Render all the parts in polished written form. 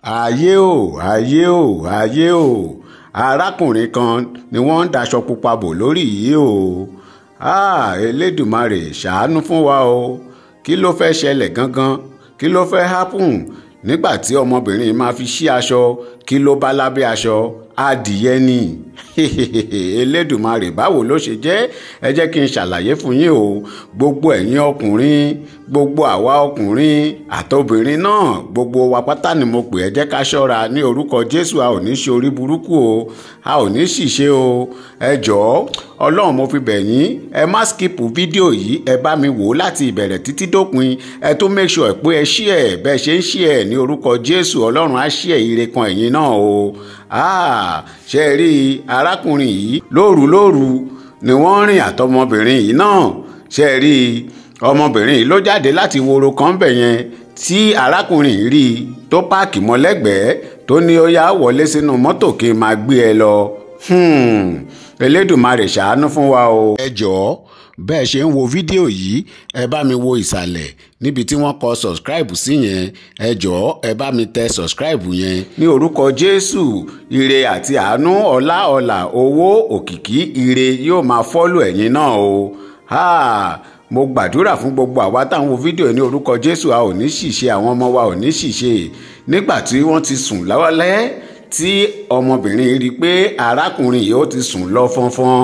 ayé o ayé o ayé o arákùnrin kan ni wọ́n ń daṣọ pupa bò lórí yìí o. Elédùmarè ṣàánú fún wa o. Kí ló fẹ́ ṣẹlẹ̀ gangan? Kí ló fẹ́ happen nígbà tí ọmọbìnrin máa fi ṣí aṣọ? Kí ló bá lábẹ́ aṣọ? Adìyẹ ni. Elédùmarè báwo ló ṣe jẹ́? Ẹ jẹ́ kí n ṣàlàyé fún yín o. Gbogbo ẹ̀yin ọkùnrin, gbogbo àwa ọkùnrin àtobìnrin náà, gbogbo wa pátá ni mo pè ẹ jẹ́ ká ṣọ́ra ní orúkọ Jésù. A ò ní ṣe orí burúkú o, a ò ní ṣìṣe o. Ẹ jọ̀ọ́ Ọlọ́run mo fi bẹ̀ yín, ẹ má skip fídíò yìí, ẹ bá mi wò láti ìbẹ̀rẹ̀ títí dópin. Ẹ tún make sure pé ẹ share bẹ́ẹ̀ ṣe ń share ní orúkọ Jésù. Ọlọ́run á share ire kan ẹ̀yin náà o. Ṣe rí arákùnrin yìí lóru ni wọ́n rìn àtọmọbìnrin yìí náà. Ṣe rí ọmọbìnrin yìí ló jáde láti woro kan bẹ̀ yẹn tí arákùnrin yìí rí tó páàkì mọ́ lẹ́gbẹ̀ẹ́ tó ní ó yá wọlé sínú mọ́tò kí n máa gbé ẹ lọ. Elédùmarè ṣàánú fún wa o. Ẹ jọ̀ọ́ bẹ́ẹ̀ ṣe ń wo fídíò yìí ẹ bá mi wo ìsàlẹ̀ níbi tí wọ́n kọ subscribe sí yẹn. Ẹ jọ̀ọ́ ẹ bá mi tẹ subscribe yẹn ní orúkọ Jésù. Ire àti àánú, ọlá owó, òkìkí, ire yóò máa fọ́lù ẹ̀yin náà o. Mo gbàdúrà fún gbogbo àwa táwọn wo fídíò ní orúkọ Jésù. A ò ní ṣìṣe, àwọn ọmọ wa ò ní ṣìṣe. Nígbà tí wọ́n ti sùn lọ́wọ́lẹ́ tí ọmọbìnrin rí i pé arákùnrin yìí ó ti sùn lọ fọ́nfọ́n,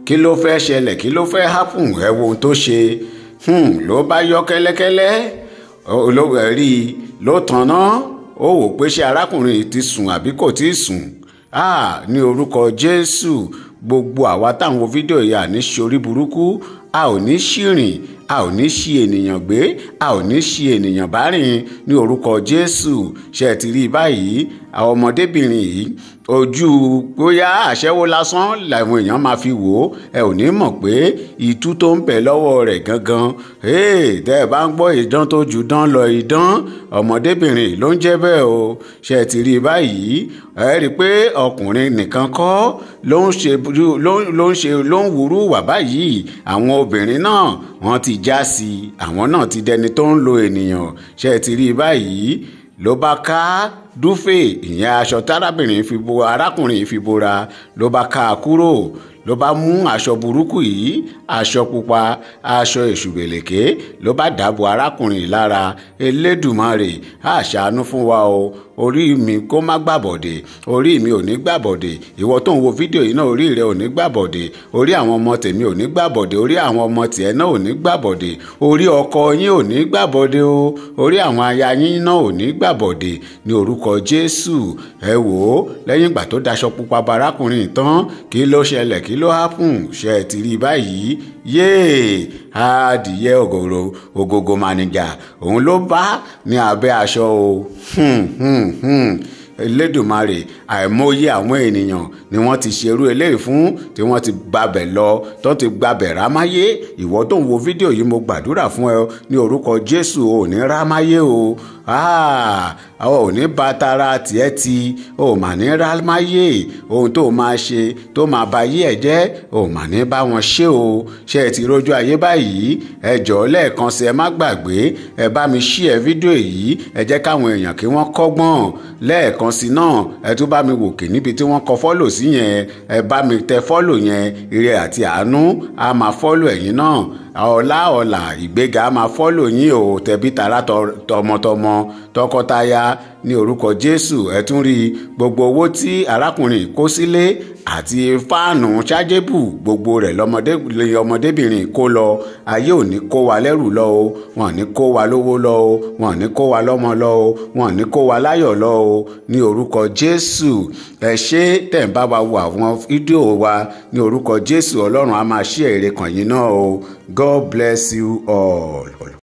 kí ló fẹ́ ṣẹlẹ̀? Kí ló fẹ́ happen? Ẹ wo ohun tó ṣe. Ló bá yọ kẹ́lẹ́kẹ́lẹ́ olówó rí i ló tanná. Ó wò pé ṣé arákùnrin yìí ti sùn àbí kò tí ì sùn. Ní orúkọ Jésù gbogbo àwa táwọn wo fídíò yìí à ní ṣorí burúkú, a ò ní ṣìrìn, a ò ní ṣì ènìyàn gbé, a ò ní ṣì ènìyàn bá rìn ní orúkọ Jésù. Ṣé ti rí báyìí? Àwọn ọmọdébìnrin yìí ojú bóyá àṣẹ́wó lásán làwọn èèyàn máa fi wò ó. Ẹ ò ní mọ̀ pé ìtú tó ń bẹ lọ́wọ́ rẹ̀ gangan. Tẹ́ ẹ bá ń gbọ́ ìdán tó ju dán lọ, ìdán ọmọdébìnrin ló ń jẹ́ bẹ́ẹ̀ o. Ṣé ti rí báyìí? Ẹ rí i pé ọkùnrin nìkan kọ́ ló ń wúrú wà báyìí. Àwọn obìnrin náà wọ́n ti já sí i, àwọn náà ti dẹni tó ń lo ènìyàn. Ṣé ti rí báyìí? Ló bá ká dúfè, ìyẹn aṣọ arákùnrin fi bora, ló bá ká a kúrò. Ló bá mú aṣọ burúkú yìí, aṣọ pupa, aṣọ èṣùbẹ̀lẹ̀kẹ́, ló bá dàbò arákùnrin lára. Elédùmarè á ṣàánú fún wa o. Orí mi kó má gbàbọ̀dè, orí mi ò ní gbàbọ̀dè. Ìwọ tó ń wo fídíò yìí náà, orí rẹ ò ní gbàbọ̀dè. Orí àwọn ọmọ tèmi ò ní gbàbọ̀dè, orí àwọn ọmọ tiẹ̀ náà ò ní gbàbọ̀dè. Orí ọkọ yín ò ní gbàbọ̀dè o. Orí àwọn aya yín náà ò ní gbàbọ̀dè ní orúkọ Jésù. Ẹ wò ó, lẹ́yìn ìgbà tó daṣọ pupa ba arákùnrin tán, kí ló ṣẹlẹ̀? Kí ló happen? Ṣé ti rí báyìí? Adìyẹ ògògò mànìjà òun ló bá ní abẹ́ aṣọ o. Elédùmarè àìmọye àwọn ènìyàn ni wọ́n ti ṣerú eléyìí fún, tí wọ́n ti gbabẹ̀ lọ, tó ti gbabẹ̀ rámáyé. Ìwọ tó ń wo fídíò yìí mo gbàdúrà fún ẹ ní orúkọ Jésù, ò ní rámáyé o. Ò ní bá tara tiẹ̀ ti, ò mà ní rámáyé. Ohun tó máa ṣe tó máa ba ayé ẹ jẹ́, ò mà ní bá wọn ṣe o. Ṣé ẹ ti rójú ayé báyìí? Ẹ jọ̀ọ́ lẹ́ẹ̀kan sí ẹ má gbàgbé, ẹ bá mi share fídíò yìí, ẹ jẹ́ káwọn èèyàn kí wọ́n kọ́gbọ́n. Lẹ́ẹ̀kan sí náà ẹ tún bá mi wòkè níbi tí wọ́n kọ follow sí yẹn, ẹ bá mi tẹ follow yẹn. Ire àti àánú á máa follow ẹ̀yin náà. Ọlá ìgbéga á máa follow yín o. Tẹbí tará, tọmọtọmọ, tọkọtaya ní orúkọ Jésù. Ẹ tún rí gbogbo owó tí arákùnrin kó sílé àti fáànù ṣájébù, gbogbo rẹ̀ ọmọdébìnrin kó lọ. Ayé ò ní kó wa lẹ́rù lọ o. Wọn ò ní kó wa lówó lọ o. Wọn ò ní kó wa lọ́mọ lọ o. Wọn ò ní kó wa láyọ̀ lọ o ní orúkọ Jésù. Ẹ ṣé tẹ̀ ń bá wa wo àwọn fídíò wa ní orúkọ Jésù. Ọlọ́run á máa share ire kan yín náà o. God bless you all.